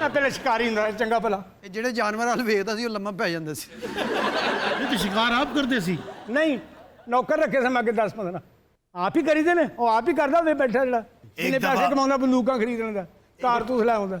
ਮੈਂ ਪਹਿਲੇ ਸ਼ਿਕਾਰੀ ਹੁੰਦਾ ਸੀ, ਚੰਗਾ ਭਲਾ। ਇਹ ਜਿਹੜੇ ਜਾਨਵਰ ਵਾਲ ਵੇਖਦਾ ਸੀ ਉਹ ਲੰਮਾ ਪੈ ਜਾਂਦਾ ਸੀ। ਇਹ ਤੇ ਸ਼ਿਕਾਰ ਆਪ ਕਰਦੇ ਸੀ। ਨਹੀਂ ਨੌਕਰ ਰੱਖੇ ਸਨ ਅੱਗੇ 10-15, ਆਪ ਹੀ ਕਰੀਦੇ ਨੇ। ਉਹ ਆਪ ਹੀ ਕਰਦਾ ਹੋਵੇ ਬੈਠਾ ਜਿਹੜਾ, ਇਹਨੇ ਪੈਸੇ ਦਫਾ- ਕਮਾਉਂਦਾ ਬੰਦੂਕਾਂ ਖਰੀਦਣ ਦਾ, ਕਾਰਤੂਸ ਲੈ ਆਉਂਦਾ।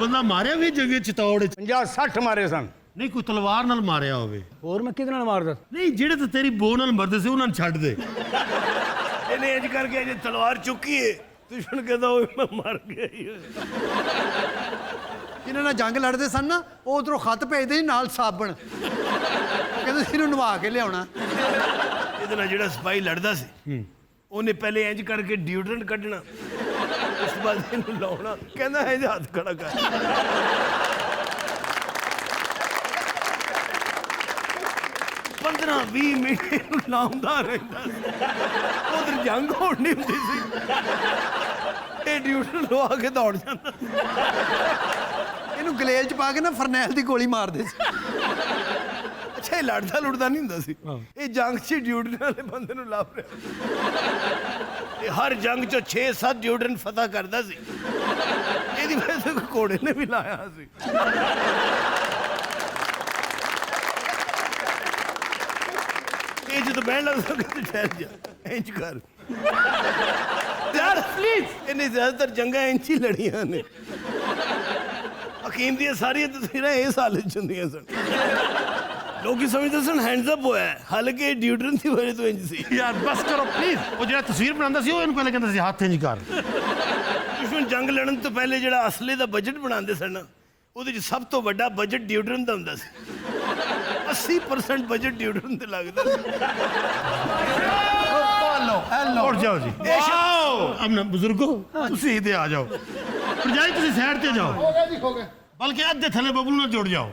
ਬੰਦਾ ਮਾਰਿਆ ਵੀ ਜਗੇ ਚਿਤੌੜ ਚ? 50-60 ਮਾਰੇ ਸਨ। ਨਹੀਂ ਕੋਈ ਤਲਵਾਰ ਨਾਲ ਮਾਰਿਆ ਹੋਵੇ। ਹੋਰ ਮੈਂ ਕਿਹਦੇ ਨਾਲ ਮਾਰਦਾ? ਨਹੀਂ ਜਿਹੜੇ ਤਾਂ ਤੇਰੀ ਬੋ ਨਾਲ ਮਰਦੇ ਸੀ ਉਹਨਾਂ ਨੂੰ ਛੱਡ ਦੇ। ਇਹਨੇ ਇੰਜ ਕਰਕੇ ਜੇ ਤਲਵਾਰ ਚੁੱਕੀ ਏ ਦੁਸ਼ਮਣ ਕਹਿੰਦਾ ਓਏ ਮੈਂ ਮਰ ਗਿਆ ਹੀ। ਜਿਨ੍ਹਾਂ ਨਾਲ ਜੰਗ ਲੜਦੇ ਸਨ ਨਾ ਉਹ ਉਧਰੋਂ ਖੱਤ ਭੇਜਦੇ ਸੀ ਨਾਲ ਸਾਬਣ, ਕਹਿੰਦੇ ਸੀ ਇਹਨੂੰ ਨਵਾ ਕੇ ਲਿਆਉਣਾ। ਇਹਦੇ ਨਾਲ ਜਿਹੜਾ ਸਿਪਾਹੀ ਲੜਦਾ ਸੀ ਉਹਨੇ ਪਹਿਲੇ ਇੰਜ ਕਰਕੇ ਡਿਓਡਰੈਂਟ ਕੱਢਣਾ, ਉਸ ਤੋਂ ਬਾਅਦ ਇਹਨੂੰ ਲਾਉਣਾ, ਕਹਿੰਦਾ ਇਹਦੇ ਹੱਥ ਖੜਾ ਕਰ। 15-20 ਮਿੰਟ ਇਹਨੂੰ ਲਾਉਂਦਾ ਰਹਿੰਦਾ ਸੀ, ਉਧਰ ਜੰਗ ਹੋਣ ਨਹੀਂ ਹੁੰਦੀ ਸੀ, ਇਹ ਡਿਓਡਰੈਂਟ ਲਵਾ ਕੇ ਦੌੜ ਜਾਂਦਾ। ਇਹਨੂੰ ਗਲੇਲ ਚ ਪਾ ਕੇ ਨਾ ਫਰਨੈਲ ਦੀ ਗੋਲੀ ਮਾਰਦੇ ਸੀ। ਅੱਛਾ ਇਹ ਲੜਦਾ ਲੁੜਦਾ ਨਹੀਂ ਹੁੰਦਾ ਸੀ, ਇਹ ਜੰਗ 'ਚ ਡਿਓਡਰੈਂਟ ਵਾਲੇ ਬੰਦੇ ਨੂੰ ਲੱਭ ਰਿਹਾ। ਇਹ ਹਰ ਜੰਗ 'ਚ 6-7 ਡਿਓਡਰੈਂਟ ਫਤਹ ਕਰਦਾ ਸੀ। ਇਹਦੀ ਵਜ੍ਹਾ ਤੋਂ ਘੋੜੇ ਨੇ ਵੀ ਲਾਇਆ ਸੀ। ਇਹ ਜਦੋਂ ਬਹਿਣ ਲੱਗਦਾ ਕਿ ਠਹਿਰ ਜਾ, ਇੰਜ ਕਰ ਯਾਰ ਪਲੀਜ਼। ਇਹਨੇ ਜ਼ਿਆਦਾਤਰ ਜੰਗਾਂ ਇੰਚ ਹੀ ਲੜੀਆਂ ਨੇ। ਹਕੀਮ ਦੀਆਂ ਸਾਰੀਆਂ ਤਸਵੀਰਾਂ ਇਸ ਹਾਲਤ 'ਚ ਹੁੰਦੀਆਂ ਸਨ। ਲੋਕੀ ਸਮਝਦੇ ਸਨ ਹੈਂਡਸ ਅਪ ਹੋਇਆ, ਹਾਲਾਂਕਿ ਡਿਓਡਰੈਂਟ ਦੀ ਵਜ੍ਹਾ ਤੋਂ ਇੰਜ ਸੀ। ਯਾਰ ਬਸ ਕਰੋ ਪਲੀਜ਼। ਉਹ ਜਿਹੜਾ ਤਸਵੀਰ ਬਣਾਉਂਦਾ ਸੀ ਉਹ ਇਹਨੂੰ ਪਹਿਲੇ ਕਹਿੰਦਾ ਸੀ ਹੱਥ ਇੰਜ ਕਰ। ਦੁਸ਼ਮਣ ਜੰਗ ਲੜਨ ਤੋਂ ਪਹਿਲੇ ਜਿਹੜਾ ਅਸਲੇ ਦਾ ਬਜਟ ਬਣਾਉਂਦੇ ਸਨ ਉਹਦੇ 'ਚ ਸਭ ਤੋਂ ਵੱਡਾ ਬਜਟ ਡਿਓਡਰੈਂਟ ਦਾ ਹੁੰਦਾ ਸੀ। 80% ਬਜਟ ਡਿਓਡਰੈਂਟ ਤੇ ਲੱਗਦਾ ਸੀ। ਉੱਠ ਜਾਓ ਜੀ। ਅਮਨਾ ਬਜ਼ੁਰਗੋ ਤੁਸੀਂ ਇਹਦੇ ਆ ਜਾਓ। ਭਰਜਾਈ ਤੁਸੀਂ ਸਾਈਡ ਤੇ ਜਾਓ। ਹੋ ਗਿਆ ਜੀ, ਹੋ ਗਿਆ। ਬਲਕਿ ਅੱਧੇ ਥੱਲੇ ਬਬਲੂ ਨਾਲ ਜੁੜ ਜਾਓ।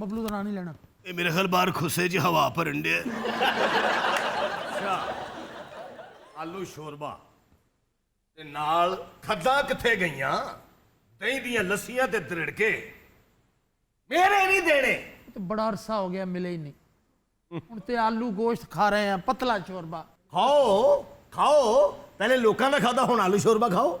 ਬਬਲੂ ਦਾ ਨਾਂ ਨਹੀਂ ਲੈਣਾ। ਇਹ ਮੇਰੇ ਖਿਆਲ ਬਾਹਰ ਖੁੱਸੇ 'ਚ ਹਵਾ ਭਰਨ ਡਿਆ। ਆਲੂ ਸ਼ੋਰਬਾ ਤੇ ਨਾਲ ਖੱਦਾਂ ਕਿੱਥੇ ਗਈਆਂ? ਦਹੀਂ ਦੀਆਂ ਲੱਸੀਆਂ ਤੇ ਦਰੜਕੇ ਮੇਰੇ ਨਹੀਂ ਦੇਣੇ। ਤੇ ਬੜਾ ਅਰਸਾ ਹੋ ਗਿਆ ਮਿਲੇ ਹੀ ਨਹੀਂ। ਹੁਣ ਤੇ ਆਲੂ ਗੋਸ਼ਤ ਖਾ ਰਹੇ ਆ, ਪਤਲਾ ਸ਼ੋਰਬਾ। ਖਾਓ ਖਾਓ, ਪਹਿਲੇ ਲੋਕਾਂ ਦਾ ਖਾਦਾ, ਹੁਣ ਆਲੂ ਸ਼ੋਰਬਾ ਖਾਓ।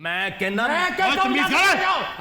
ਮੈਂ ਕਹਿੰਦਾ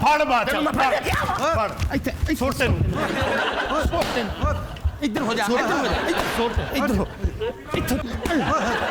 ਫੜ ਬਾਤ ਫੜ ਇੱਥੇ ਛੋਟੇ ਨੂੰ ਇੱਧਰ ਹੋ ਜਾ, ਇੱਧਰ ਹੋ ਜਾ, ਇੱਧਰ ਹੋ, ਇੱਧਰ।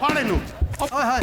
ਫੜ ਇਹਨੂੰ। ਓਏ ਹਾਏ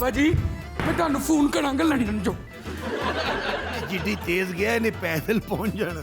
ਬਾਜੀ ਮੈਂ ਤੁਹਾਨੂੰ ਫੋਨ ਕਰਾਂਗਾ ਲੰਡਨ ਚੋਂ। ਜਿੱਡੀ ਤੇਜ਼ ਗਿਆ ਇਹਨੇ ਪੈਦਲ ਪਹੁੰਚ ਜਾਣਾ।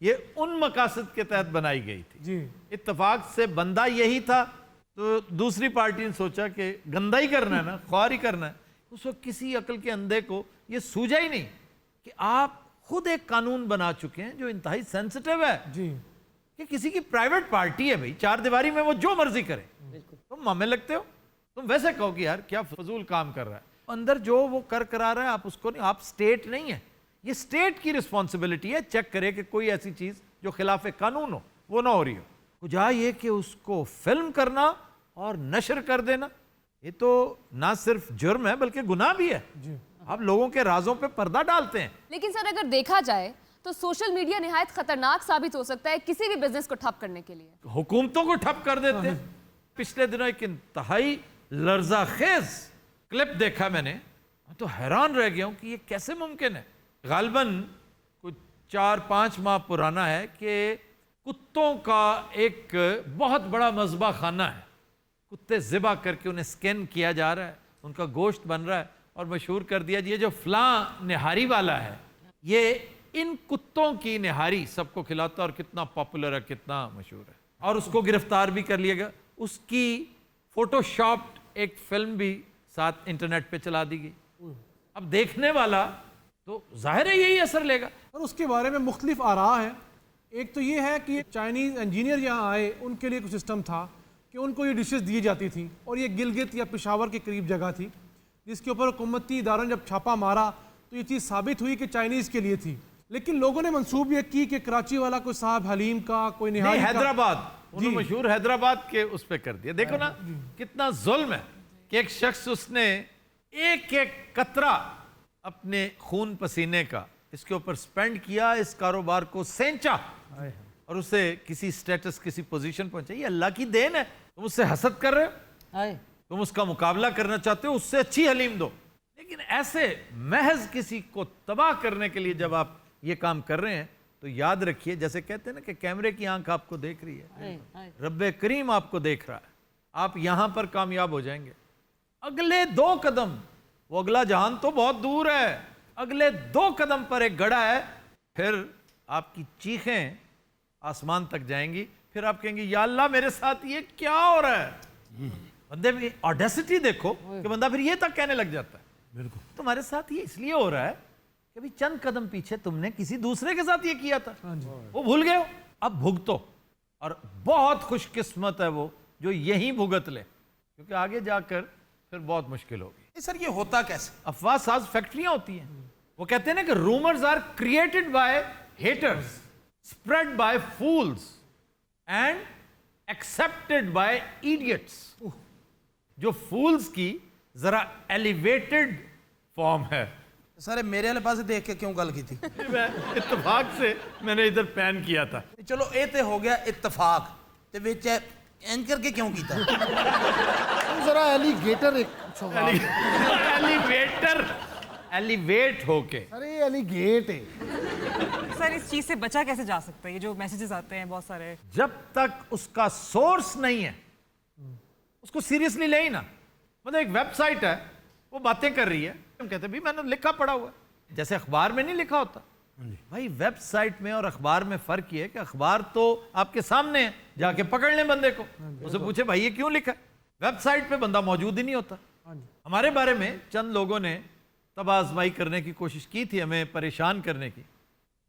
یہ ان مقاصد کے تحت بنائی گئی تھی. جی اتفاق سے بندہ یہی تھا تو دوسری پارٹی نے سوچا کہ گندا ہی کرنا ہے نا, خوار ہی کرنا ہے. اس وقت کسی عقل کے اندھے کو یہ سوجا ہی نہیں کہ آپ خود ایک قانون بنا چکے ہیں جو انتہائی سینسٹیو ہے جی کہ کسی کی پرائیویٹ پارٹی ہے بھائی, چار دیواری میں وہ جو مرضی کرے, تم مامے لگتے ہو, تم ویسے کہو کہ یار کیا فضول کام کر رہا ہے, اندر جو وہ کرا رہا ہے آپ اس کو نہیں, آپ سٹیٹ نہیں ہے, یہ سٹیٹ کی رسپانسبلٹی ہے چیک کرے کہ کوئی ایسی چیز جو خلاف قانون ہو وہ نہ ہو رہی ہو. جا یہ کہ اس کو فلم کرنا اور نشر کر دینا, یہ تو نہ صرف جرم ہے بلکہ گناہ بھی ہے. آپ لوگوں کے رازوں پہ پردہ ڈالتے ہیں. لیکن سر اگر دیکھا جائے تو سوشل میڈیا نہایت خطرناک ثابت ہو سکتا ہے کسی بھی بزنس کو ٹھپ کرنے کے لیے. حکومتوں کو ٹھپ کر دیتے ہیں. پچھلے دنوں ایک انتہائی لرزہ خیز کلپ دیکھا میں نے, تو حیران رہ گیا ہوں کہ یہ کیسے ممکن ہے. غالباً کچھ 4-5 ماہ پرانا ہے کہ کتوں کا ایک بہت بڑا مذبح خانہ ہے, کتے ذبح کر کے انہیں سکین کیا جا رہا ہے, ان کا گوشت بن رہا ہے اور مشہور کر دیا یہ جو فلاں نہاری والا ہے یہ ان کتوں کی نہاری سب کو کھلاتا اور کتنا پاپولر ہے, کتنا مشہور ہے, اور اس کو گرفتار بھی کر لیا گیا. اس کی فوٹو شاپڈ ایک فلم بھی ساتھ انٹرنیٹ پہ چلا دی گئی. اب دیکھنے والا تو ظاہر ہے یہی اثر لے گا. اور اس کے بارے میں مختلف آراء ہیں. ایک تو یہ ہے کہ چائنیز انجینئر یہاں آئے, ان کے لیے کوئی سسٹم تھا کہ ان کو یہ ڈشز دی جاتی تھیں, اور یہ گلگت یا پشاور کے قریب جگہ تھی جس کے اوپر حکومتی اداروں نے جب چھاپا مارا تو یہ چیز ثابت ہوئی کہ چائنیز کے لیے تھی. لیکن لوگوں نے منسوب یہ کی کہ کراچی والا کوئی صاحب حلیم کا, کوئی نہاری کا, حیدرآباد, انہوں مشہور حیدرآباد کے اس پہ کر دیا. دیکھو نا کتنا ظلم ہے کہ ایک شخص اس نے ایک ایک قطرہ اپنے خون پسینے کا اس کے اوپر سپینڈ کیا, اس کاروبار کو سینچا اور اسے کسی سٹیٹس کسی پوزیشن پہنچا. یہ اللہ کی دین ہے. تم اس سے حسد کر رہے ہو, تم اس کا مقابلہ کرنا چاہتے ہو, اس سے اچھی حلیم دو. لیکن ایسے محض کسی کو تباہ کرنے کے لیے جب آپ یہ کام کر رہے ہیں تو یاد رکھیے, جیسے کہتے ہیں نا کہ کیمرے کی آنکھ آپ کو دیکھ رہی ہے, رب کریم آپ کو دیکھ رہا ہے, آپ یہاں پر کامیاب ہو جائیں گے. اگلے 2 قدم, وہ اگلا جہان تو بہت دور ہے, اگلے 2 قدم پر ایک گڑھا ہے, پھر آپ کی چیخیں آسمان تک جائیں گی. پھر آپ کہیں گے یا اللہ میرے ساتھ یہ کیا ہو رہا ہے. بندے میں آڈیسٹی دیکھو کہ بندہ پھر یہ تک کہنے لگ جاتا ہے بالکل تمہارے ساتھ یہ اس لیے ہو رہا ہے کہ بھی چند قدم پیچھے تم نے کسی دوسرے کے ساتھ یہ کیا تھا, وہ بھول گئے ہو, اب بھگتو. اور بہت خوش قسمت ہے وہ جو یہی بھگت لے, کیونکہ آگے جا کر پھر بہت مشکل ہوگی. سر یہ ہوتا کیسے؟ افواہ ساز فیکٹریاں ہوتی ہیں. وہ کہتے ہیں نا کہ rumours are created by haters, spread by fools and accepted by idiots. جو fools کی ذرا elevated فارم ہے. سر میرے والے پاس دیکھ کے کیوں گل کی تھی؟ میں اتفاق سے میں نے ادھر پین کیا تھا. چلو اے تے ہو گیا اتفاق, تے وچ اینکر کے کیوں کیتا؟ ذرا ایلیگیٹر ایک ایلیویٹر, ایلیویٹ ہو کے. ارے ایلیگیٹ ہے سر. اس چیز سے بچا کیسے جا سکتا ہے؟ یہ جو میسیجز آتے ہیں بہت سارے, جب تک اس کا سورس نہیں ہے اس کو سیریسلی لے ہی نا. مطلب ایک ویب سائٹ ہے وہ باتیں کر رہی ہے, ہم کہتے ہیں بھی میں نے لکھا پڑھا ہوا ہے, جیسے اخبار میں نہیں لکھا ہوتا. بھائی ویب سائٹ میں اور اخبار میں فرق یہ ہے کہ اخبار تو آپ کے سامنے ہے, جا کے پکڑ لیں بندے کو, اسے پوچھے بھائی یہ کیوں لکھا ہے. ویب سائٹ پہ بندہ موجود ہی نہیں ہوتا. ہمارے بارے میں چند لوگوں نے تباہ آزمائی کرنے کی کوشش کی تھی, ہمیں پریشان کرنے کی,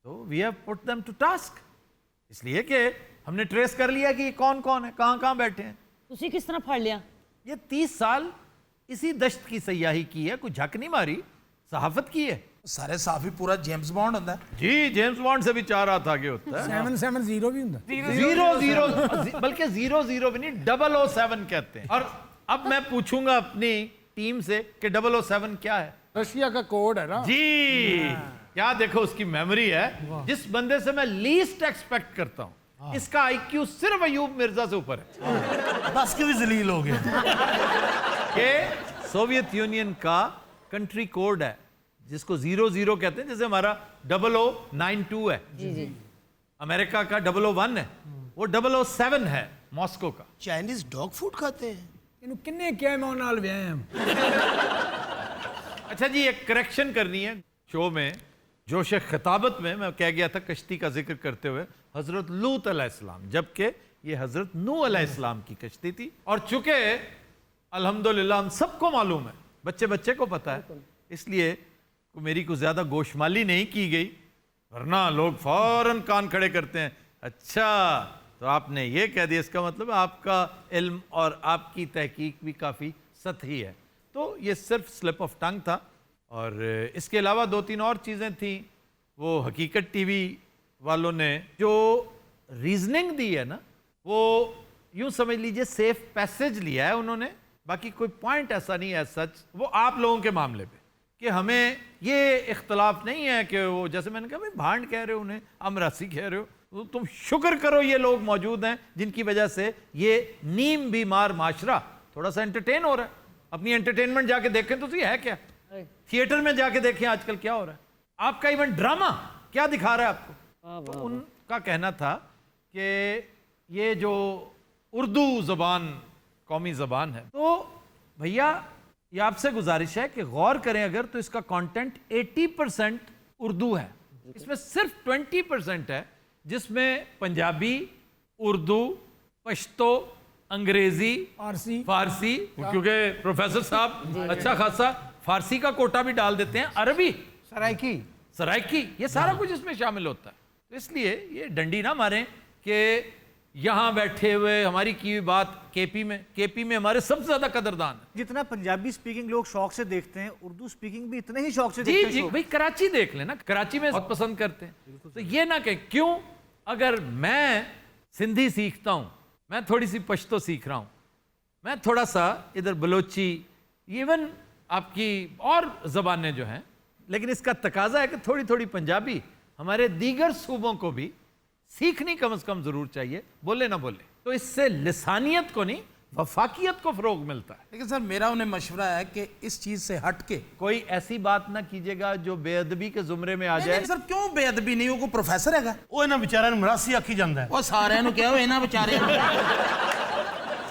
تو we have put them to task, اس لیے کہ ہم نے ٹریس کر لیا کہ یہ کون کون ہے, کہاں کہاں بیٹھے ہیں. اسی کس طرح پھاڑ لیا؟ یہ 30 سال اسی دشت کی سیاحی کی ہے, کوئی جھک نہیں ماری, صحافت کی ہے. سارے صحافی پورا جیمز بانڈ ہوتا ہے. جی جیمز بانڈ سے بھی 4 ہاتھ آگے ہوتا ہے. 770 بھی ہوتا ہے, 00 بلکہ 00 بھی نہیں 007 کہتے ہیں. اور اب میں پوچھوں گا اپنی ٹیم سے کہ 007 کیا ہے. رشیا کا کوڈ ہے نا جی, کیا دیکھو اس کی میموری ہے. جس بندے سے میں لیسٹ ایکسپیکٹ کرتا ہوں اس کا آئی کیو صرف ایوب مرزا سے اوپر ہے. بس کے بھی ذلیل ہو گئے کہ سوویت یونین کا کنٹری کوڈ ہے جس کو 00 کہتے ہیں, جیسے ہمارا 0092 ہے, امریکہ کا 001 ہے, وہ 007 ہے ماسکو کا. چائنیز ڈاگ فوڈ کھاتے ہیں. ਇਹਨੂੰ ਕਿੰਨੇ ਕਿਹਾ ਮੈਂ ਉਹਨਾਂ ਨਾਲ ਵਿਆਹ. اچھا جی, ایک کریکشن کرنی ہے شو میں. جوش خطابت میں کہہ گیا تھا کشتی کا ذکر کرتے ہوئے حضرت لوط علیہ السلام، جبکہ یہ حضرت نوح علیہ السلام کی کشتی تھی. اور چونکہ الحمدللہ ہم سب کو معلوم ہے، بچے بچے کو پتا ہے، اس لیے میری کو زیادہ گوشمالی نہیں کی گئی، ورنہ لوگ فوراً کان کھڑے کرتے ہیں. اچھا تو آپ نے یہ کہہ دیا، اس کا مطلب آپ کا علم اور آپ کی تحقیق بھی کافی سطحی ہے. تو یہ صرف سلپ آف ٹنگ تھا، اور اس کے علاوہ 2-3 اور چیزیں تھیں. وہ حقیقت ٹی وی والوں نے جو ریزننگ دی ہے نا، وہ یوں سمجھ لیجئے سیف پیسج لیا ہے انہوں نے، باقی کوئی پوائنٹ ایسا نہیں ہے سچ. وہ آپ لوگوں کے معاملے پہ کہ ہمیں یہ اختلاف نہیں ہے کہ وہ جیسے میں نے کہا بھائی بھانڈ کہہ رہے ہو، انہیں امراسی کہہ رہے ہو، تم شکر کرو یہ لوگ موجود ہیں جن کی وجہ سے یہ نیم بیمار معاشرہ تھوڑا سا انٹرٹین ہو رہا ہے. اپنی انٹرٹینمنٹ جا کے دیکھیں تو یہ ہے کیا، تھیٹر میں جا کے دیکھیں آج کل کیا ہو رہا ہے. آپ کا ایون ڈرامہ کیا دکھا رہا ہے آپ کو. تو ان کا کہنا تھا کہ یہ جو اردو زبان قومی زبان ہے، تو بھیا یہ آپ سے گزارش ہے کہ غور کریں اگر تو اس کا کانٹینٹ 80% اردو ہے، اس میں صرف 20% ہے جس میں پنجابی، اردو، پشتو، انگریزی، فارسی کیونکہ پروفیسر صاحب اچھا خاصا فارسی کا کوٹا بھی ڈال دیتے ہیں، عربی، سرائکی، یہ سارا کچھ اس میں شامل ہوتا ہے. تو اس لیے یہ ڈنڈی نہ ماریں کہ یہاں بیٹھے ہوئے ہماری کی ہوئی بات کے پی میں ہمارے سب سے زیادہ قدردان ہیں. جتنا پنجابی سپیکنگ لوگ شوق سے دیکھتے ہیں، اردو سپیکنگ بھی اتنے ہی شوق سے جی دیکھتے ہیں. جی بھائی کراچی دیکھ لیں نا، کراچی میں بہت پسند کرتے ہیں. تو یہ نہ کہ کیوں اگر میں سندھی سیکھتا ہوں، میں تھوڑی سی پشتو سیکھ رہا ہوں، میں تھوڑا سا ادھر بلوچی، ایون آپ کی اور زبانیں جو ہیں، لیکن اس کا تقاضا ہے کہ تھوڑی تھوڑی پنجابی ہمارے دیگر صوبوں کو بھی سیکھنی کم از کم ضرور چاہیے، بولے نہ بولے. تو اس سے لسانیت کو نہیں وفاقیت کو فروغ ملتا ہے. لیکن سر میرا انہیں مشورہ ہے کہ اس چیز سے ہٹ کے کوئی ایسی بات نہ کیجیے گا جو بے ادبی کے زمرے میں آ جائے. سر کیوں بے ادبی نہیں، وہ کوئی پروفیسر ہے گا، وہ انہاں بیچارے مراسی آکھی جاندہ ہے. وہ سارے نو کہو انہاں بیچارے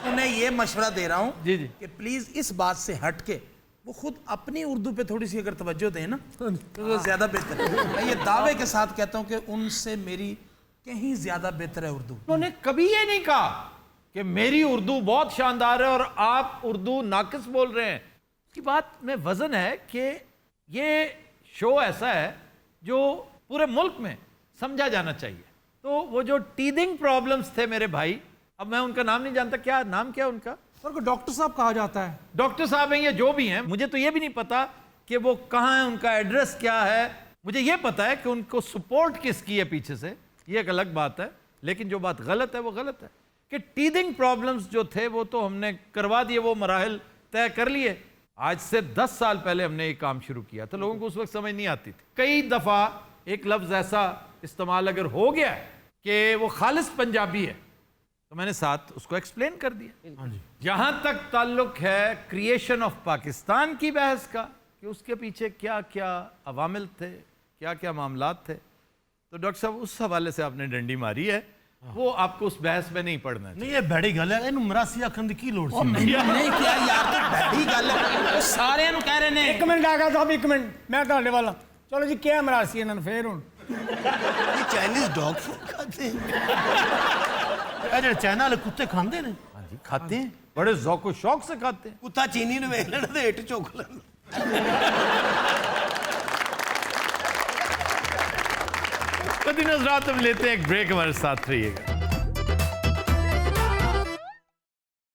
انہیں یہ مشورہ دے رہا ہوں کہ پلیز اس بات سے ہٹ کے وہ خود اپنی اردو پہ تھوڑی سی اگر توجہ دیں نا تو وہ زیادہ بہتر ہے. میں یہ دعوے کے ساتھ کہتا ہوں کہ ان سے میری کہیں زیادہ بہتر ہے اردو. انہوں نے کبھی یہ نہیں کہا کہ میری اردو بہت شاندار ہے اور آپ اردو ناقص بول رہے ہیں. اس کی بات میں وزن ہے کہ یہ شو ایسا ہے جو پورے ملک میں سمجھا جانا چاہیے. تو وہ جو ٹیدنگ پرابلمز تھے میرے بھائی، اب میں ان کا نام نہیں جانتا، کیا نام کیا ان کا؟ سر کو ڈاکٹر صاحب کہا جاتا ہے. ڈاکٹر صاحب ہیں یا جو بھی ہیں، مجھے تو یہ بھی نہیں پتا کہ وہ کہاں ہیں، ان کا ایڈریس کیا ہے. مجھے یہ پتا ہے کہ ان کو سپورٹ کس کی ہے پیچھے سے، یہ ایک الگ بات ہے. لیکن جو بات غلط ہے وہ غلط ہے کہ ٹیدنگ پرابلمز جو تھے وہ تو ہم نے کروا دیے، وہ مراحل طے کر لیے. آج سے 10 سال پہلے ہم نے یہ کام شروع کیا تھا، لوگوں کو اس وقت سمجھ نہیں آتی تھی. کئی دفعہ ایک لفظ ایسا استعمال اگر ہو گیا ہے کہ وہ خالص پنجابی ہے تو میں نے ساتھ اس کو ایکسپلین کر دیا. جہاں تک تعلق ہے کریشن آف پاکستان کی بحث کا کہ اس کے پیچھے کیا کیا عوامل تھے، کیا کیا معاملات تھے، تو ڈاکٹر صاحب اس حوالے سے آپ نے ڈنڈی ماری ہے، وہ آپ کو اس بحث میں نہیں پڑھنا ہے. نہیں یہ بڑی گل ہے، انہوں مراسی آکھن دی کی لوڑ سی؟ نہیں کیا یار، تو بڑی گل ہے، سارے نو کہہ رہے ہیں. ایک منٹ آگا صاحب، ایک منٹ میں تھوڑے والا. چلو جی کیا مراسی انہوں نے پھر ہوں یہ چائنیز ڈاگ فوڈ کھاتے ہیں. جو چائنا والے کتے کھاندے نے؟ ہاں جی کھاتے ہیں، بڑے ذوق و شوق سے کھاتے ہیں. کتا چینی نو ویکھ لینا تے ہٹ چوک لینا. حضرات ہم لیتے ہیں ایک بریک، ہمارے ساتھ رہیے گا.